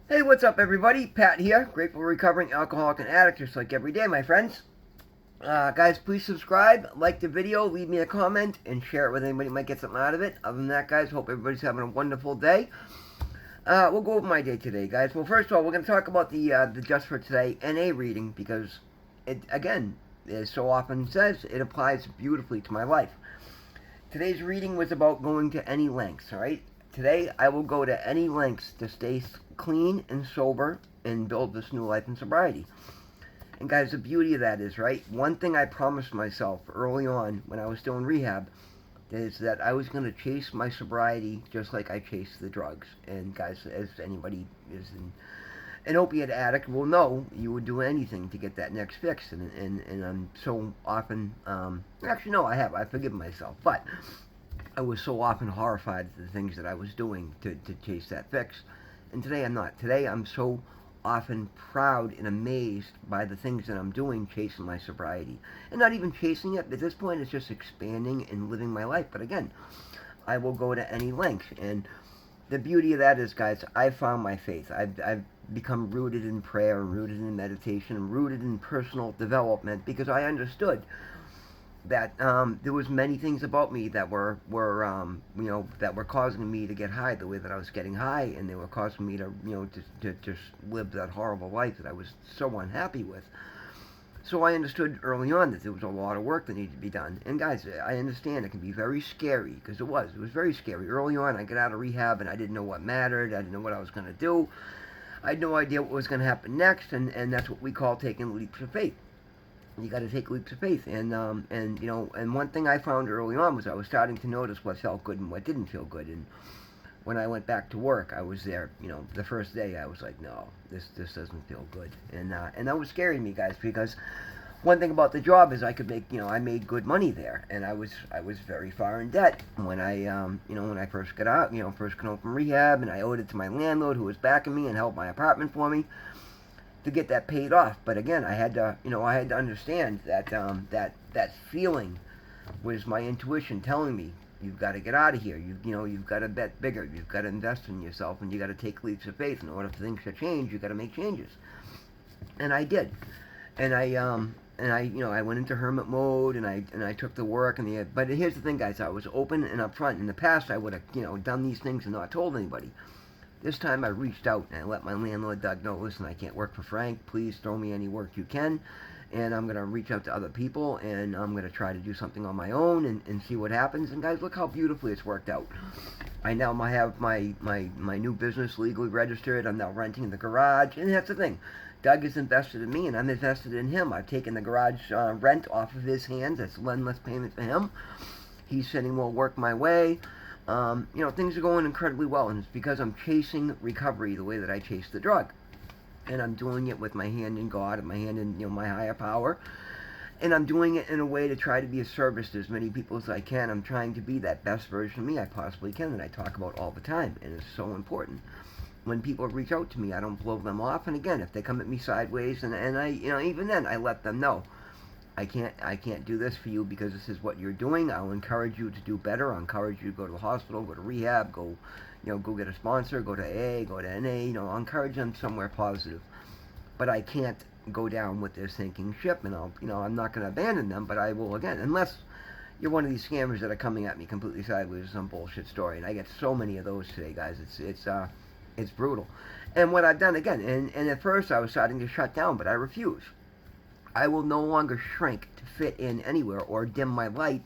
Hey, what's up, everybody? Pat here. Grateful recovering alcoholic and addict, just like every day, my friends. Guys, please subscribe, like the video, leave me a comment, and share it with anybody who might get something out of it. Other than that, guys, hope everybody's having a wonderful day. We'll go over my day today, guys. Well, first of all, we're going to talk about the Just for Today NA reading because it, again, as so often says, it applies beautifully to my life. Today's reading was about going to any lengths, all right? Today, I will go to any lengths to stay clean and sober and build this new life in sobriety. And guys, the beauty of that is, right? One thing I promised myself early on when I was still in rehab is that I was going to chase my sobriety just like I chased the drugs. And guys, as anybody is an opiate addict will know, you would do anything to get that next fix. And I'm so often, actually, no, I've forgiven myself. But I was so often horrified at the things that I was doing to chase that fix. And today I'm not. Today I'm so often proud and amazed by the things that I'm doing chasing my sobriety. And not even chasing it. At this point, it's just expanding and living my life. But again, I will go to any length. And the beauty of that is, guys, I've found my faith. I've become rooted in prayer, rooted in meditation, rooted in personal development because I understood that there was many things about me that were that were causing me to get high the way that I was getting high, and they were causing me to to just live that horrible life that I was so unhappy with. So I understood early on that there was a lot of work that needed to be done. And guys, I understand it can be very scary because it was very scary early on. I got out of rehab and I didn't know what mattered. I didn't know what I was going to do. I had no idea what was going to happen next, and that's what we call taking leaps of faith. You got to take leaps of faith, and one thing I found early on was I was starting to notice what felt good and what didn't feel good. And when I went back to work, I was there. The first day I was like, no, this doesn't feel good, and that was scaring me, guys, because one thing about the job is I could make, I made good money there, and I was very far in debt when I first got out, first got home from rehab, and I owed it to my landlord who was backing me and held my apartment for me to get that paid off. But again, I had to understand that that feeling was my intuition telling me you've got to get out of here. You've got to bet bigger. You've got to invest in yourself, and you got to take leaps of faith. In order for things to change, you got to make changes. And I did. And I went into hermit mode, and I took the work but here's the thing, guys. I was open and upfront. In the past, I would have done these things and not told anybody. This time I reached out and I let my landlord, Doug, know, listen, I can't work for Frank. Please throw me any work you can. And I'm going to reach out to other people and I'm going to try to do something on my own and see what happens. And guys, look how beautifully it's worked out. I now have my new business legally registered. I'm now renting the garage. And that's the thing. Doug is invested in me and I'm invested in him. I've taken the garage rent off of his hands. That's one less payment for him. He's sending more work my way. Things are going incredibly well, and it's because I'm chasing recovery the way that I chase the drug. And I'm doing it with my hand in God and my hand in my higher power. And I'm doing it in a way to try to be of service to as many people as I can. I'm trying to be that best version of me I possibly can that I talk about all the time, and it's so important. When people reach out to me, I don't blow them off. And again, if they come at me sideways, and I even then I let them know I can't do this for you because this is what you're doing. I'll encourage you to do better. I'll encourage you to go to the hospital, go to rehab, go get a sponsor, go to AA, go to NA. I'll encourage them somewhere positive. But I can't go down with their sinking ship, and I'm not going to abandon them. But I will again, unless you're one of these scammers that are coming at me completely sideways with some bullshit story. And I get so many of those today, guys. It's brutal. And what I've done again, and at first I was starting to shut down, but I refuse. I will no longer shrink to fit in anywhere or dim my light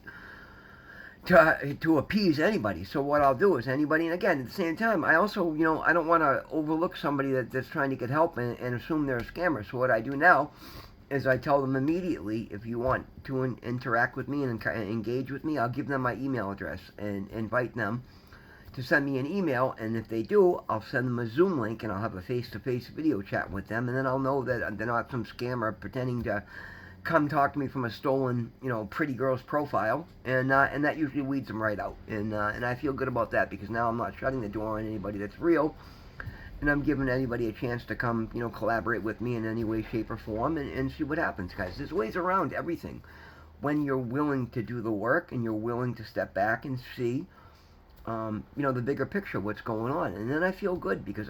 to appease anybody. So what I'll do is anybody, and again, at the same time, I also, I don't want to overlook somebody that's trying to get help and assume they're a scammer. So what I do now is I tell them immediately, if you want to interact with me and engage with me, I'll give them my email address and invite them to send me an email, and if they do, I'll send them a Zoom link, and I'll have a face-to-face video chat with them, and then I'll know that they're not some scammer pretending to come talk to me from a stolen, pretty girl's profile, and that usually weeds them right out, and I feel good about that because now I'm not shutting the door on anybody that's real, and I'm giving anybody a chance to come, collaborate with me in any way, shape, or form, and see what happens, guys. There's ways around everything when you're willing to do the work and you're willing to step back and see the bigger picture, what's going on. And then I feel good because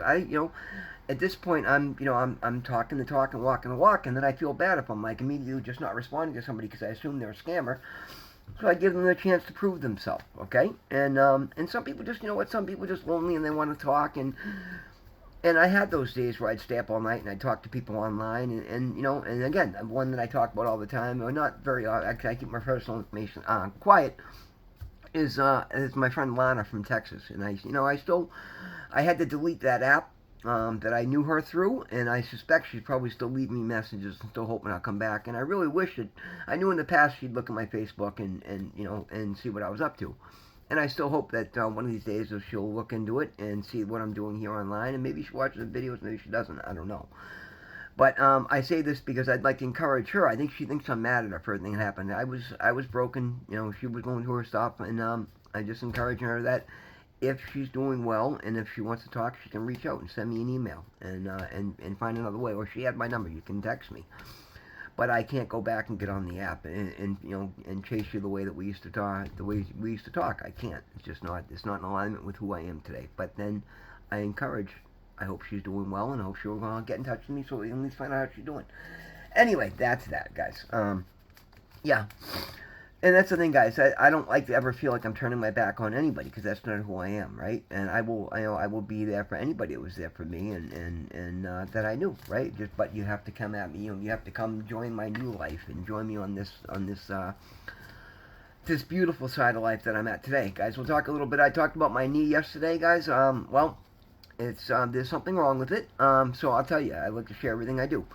at this point, I'm talking the talk and walking the walk, and then I feel bad if I'm like immediately just not responding to somebody because I assume they're a scammer. So I give them a chance to prove themselves, okay? And some people just, you know what? Some people are just lonely and they want to talk, and I had those days where I'd stay up all night and I'd talk to people online, and you know, and again, one that I talk about all the time, or not very, actually, I keep my personal information quiet, is my friend Lana from Texas, and I had to delete that app that I knew her through, and I suspect she'd probably still leave me messages and still hoping I'll come back. And I really wish that I knew in the past she'd look at my Facebook and you know and see what I was up to. And I still hope that one of these days she'll look into it and see what I'm doing here online, and maybe she watches the videos, maybe she doesn't. I don't know. But I say this because I'd like to encourage her. I think she thinks I'm mad at her for everything that happened. I was broken. You know, she was going through her stuff, and I just encourage her that if she's doing well and if she wants to talk, she can reach out and send me an email and find another way. Or she had my number. You can text me. But I can't go back and get on the app and you know and chase you the way that we used to talk. The way we used to talk, I can't. It's just not. It's not in alignment with who I am today. But then I encourage. I hope she's doing well, and I hope she'll get in touch with me so we can at least find out how she's doing. Anyway, that's that, guys. Yeah. And that's the thing, guys. I don't like to ever feel like I'm turning my back on anybody because that's not who I am, right? And I will be there for anybody that was there for me and that I knew, right? But you have to come at me. You know, you have to come join my new life and join me on this beautiful side of life that I'm at today, guys. We'll talk a little bit. I talked about my knee yesterday, guys. Well, it's there's something wrong with it. So I'll tell you. I like to share everything I do.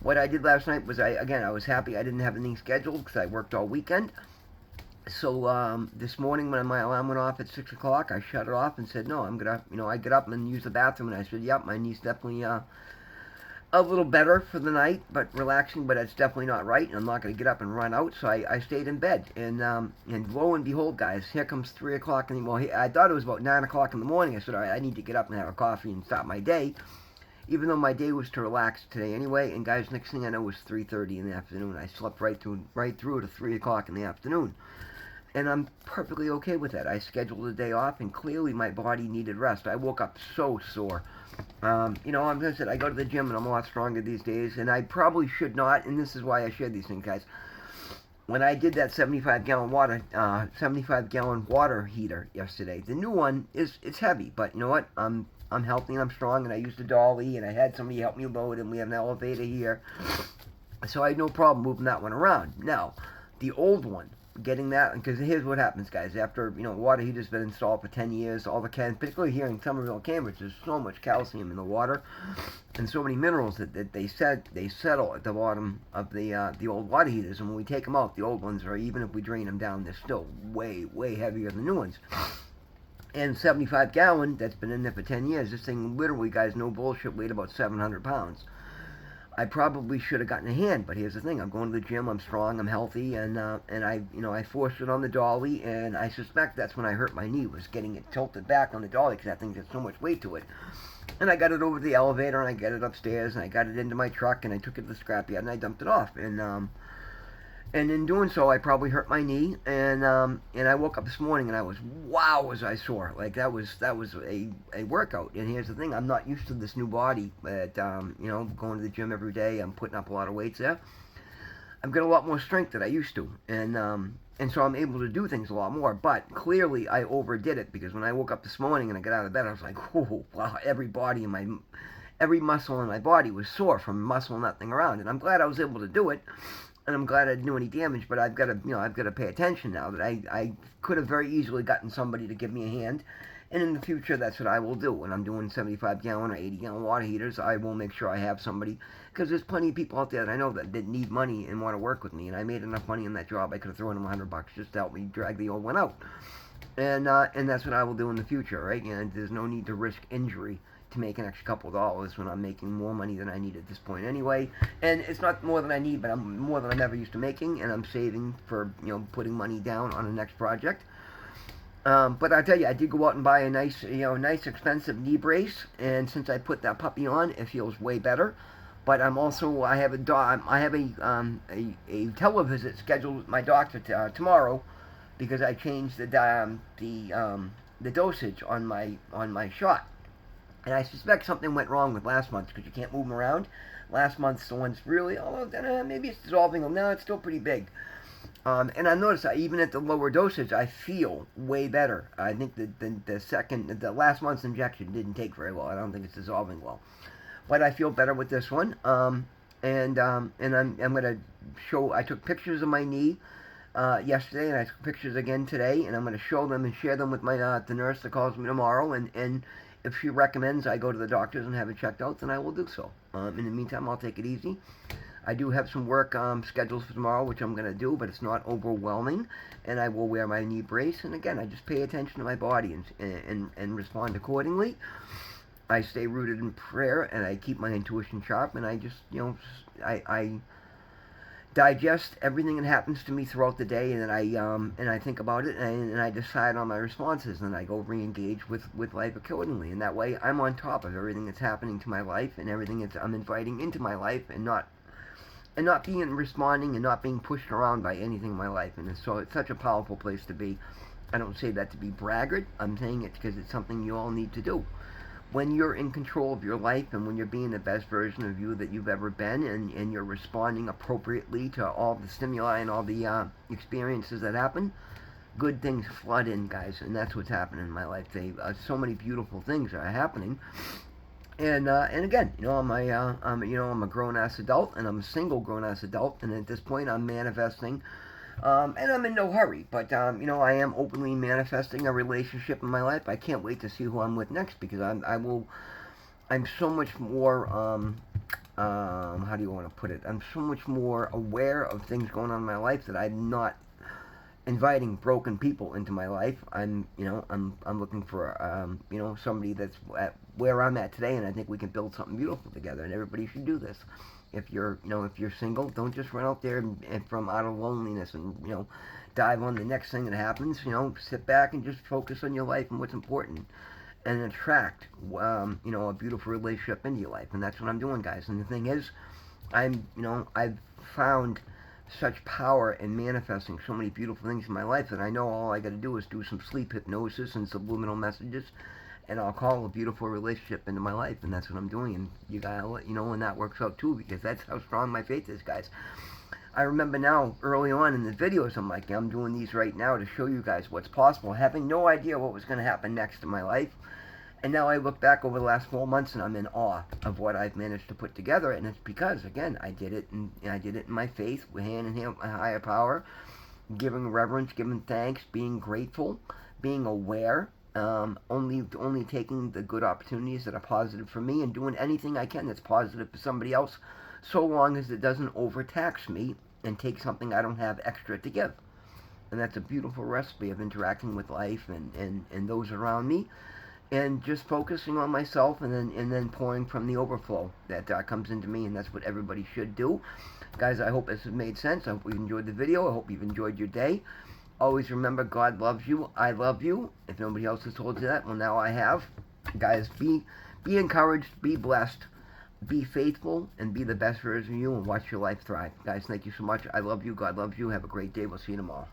What I did last night was I was happy I didn't have anything scheduled because I worked all weekend. So this morning when my alarm went off at 6 o'clock, I shut it off and said, no, I'm gonna, you know, I get up and use the bathroom, and I said, yep, my knee's definitely a little better for the night, but relaxing, but it's definitely not right, and I'm not gonna get up and run out. So I stayed in bed, and lo and behold, guys, here comes 3 o'clock in the morning. I thought it was about 9 o'clock in the morning. I said, all right, I need to get up and have a coffee and start my day. Even though my day was to relax today anyway, and guys, next thing I know it was 3:30 in the afternoon. I slept right through to 3 o'clock in the afternoon. And I'm perfectly okay with that. I scheduled a day off, and clearly my body needed rest. I woke up so sore. You know, I'm I go to the gym, and I'm a lot stronger these days, and I probably should not, and this is why I share these things, guys. When I did that 75-gallon water heater yesterday, the new one it's heavy, but you know what? I'm healthy and I'm strong, and I used a dolly, and I had somebody help me load, and we have an elevator here, so I had no problem moving that one around. Now, the old one, getting that, because here's what happens, guys. After, you know, water heater's been installed for 10 years, all the particularly here in Somerville, Cambridge, there's so much calcium in the water and so many minerals that they settle at the bottom of the old water heaters, and when we take them out, the old ones are, even if we drain them down, they're still way heavier than the new ones. And 75-gallon that's been in there for 10 years, this thing literally, guys, no bullshit, weighed about 700 pounds. I probably should have gotten a hand, but here's the thing: I'm going to the gym, I'm strong, I'm healthy, and I forced it on the dolly, and I suspect that's when I hurt my knee, was getting it tilted back on the dolly because that thing has so much weight to it. And I got it over to the elevator, and I got it upstairs, and I got it into my truck, and I took it to the scrapyard, and I dumped it off, and in doing so, I probably hurt my knee, and I woke up this morning, and I was, wow, was I sore. Like, that was a workout. And here's the thing: I'm not used to this new body, but, you know, going to the gym every day, I'm putting up a lot of weights there. I've got a lot more strength than I used to, and so I'm able to do things a lot more, but clearly I overdid it, because when I woke up this morning and I got out of bed, I was like, oh, wow, every muscle in my body was sore from muscling that thing around, and I'm glad I was able to do it. And I'm glad I didn't do any damage, but I've got to pay attention now that I could have very easily gotten somebody to give me a hand, and in the future that's what I will do. When I'm doing 75-gallon or 80-gallon water heaters, I will make sure I have somebody, because there's plenty of people out there that I know that need money and want to work with me, and I made enough money in that job I could have thrown them $100 just to help me drag the old one out, and that's what I will do in the future, right? And there's no need to risk injury to make an extra couple of dollars when I'm making more money than I need at this point anyway. And it's not more than I need, but I'm more than I'm ever used to making, and I'm saving for, you know, putting money down on the next project. But I tell you, I did go out and buy a nice expensive knee brace, and since I put that puppy on, it feels way better. But I have a televisit scheduled with my doctor tomorrow, because I changed the dosage on my shot. And I suspect something went wrong with last month's because you can't move them around. Last month's the one's really, although maybe it's dissolving them. No, it's still pretty big. And I noticed that even at the lower dosage, I feel way better. I think the last month's injection didn't take very well. I don't think it's dissolving well, but I feel better with this one. And I'm gonna show. I took pictures of my knee yesterday, and I took pictures again today, and I'm gonna show them and share them with my the nurse that calls me tomorrow. And if she recommends I go to the doctors and have it checked out, then I will do so. In the meantime, I'll take it easy. I do have some work scheduled for tomorrow, which I'm going to do, but it's not overwhelming, and I will wear my knee brace. And again, I just pay attention to my body and respond accordingly. I stay rooted in prayer, and I keep my intuition sharp, and I just, I digest everything that happens to me throughout the day, and then I think about it, and I decide on my responses, and I go re-engage with life accordingly. And that way, I'm on top of everything that's happening to my life and everything that I'm inviting into my life, and not being responding and not being pushed around by anything in my life. And so it's such a powerful place to be. I don't say that to be braggart. I'm saying it because it's something you all need to do. When you're in control of your life and when you're being the best version of you that you've ever been, and you're responding appropriately to all the stimuli and all the experiences that happen, good things flood in, guys. And that's what's happening in my life. So many beautiful things are happening. And again, I'm a grown-ass adult, and I'm a single grown-ass adult, and at this point I'm manifesting, and I'm in no hurry, but, I am openly manifesting a relationship in my life. I can't wait to see who I'm with next, because I'm so much more, how do you want to put it, I'm so much more aware of things going on in my life that I'm not inviting broken people into my life. I'm looking for, somebody that's at where I'm at today, and I think we can build something beautiful together, and everybody should do this. If you're single, don't just run out there and from out of loneliness and, dive on the next thing that happens. Sit back and just focus on your life and what's important, and attract, a beautiful relationship into your life. And that's what I'm doing, guys. And the thing is, I've found such power in manifesting so many beautiful things in my life that I know all I got to do is do some sleep hypnosis and subliminal messages, and I'll call a beautiful relationship into my life. And that's what I'm doing. And you gotta let you know when that works out too, because that's how strong my faith is, guys. I remember now, early on in the videos, I'm doing these right now to show you guys what's possible, having no idea what was going to happen next in my life. And now I look back over the last 4 months, and I'm in awe of what I've managed to put together. And it's because, again, I did it in my faith, hand in hand with my higher power, giving reverence, giving thanks, being grateful, being aware, only taking the good opportunities that are positive for me, and doing anything I can that's positive for somebody else, so long as it doesn't overtax me and take something I don't have extra to give. And that's a beautiful recipe of interacting with life and those around me, and just focusing on myself, and then pouring from the overflow that comes into me. And that's what everybody should do. Guys, I hope this has made sense. I hope you enjoyed the video. I hope you've enjoyed your day. Always remember, God loves you. I love you. If nobody else has told you that, well, now I have. Guys, be encouraged, be blessed, be faithful, and be the best version of you, and watch your life thrive. Guys, thank you so much. I love you. God loves you. Have a great day. We'll see you tomorrow.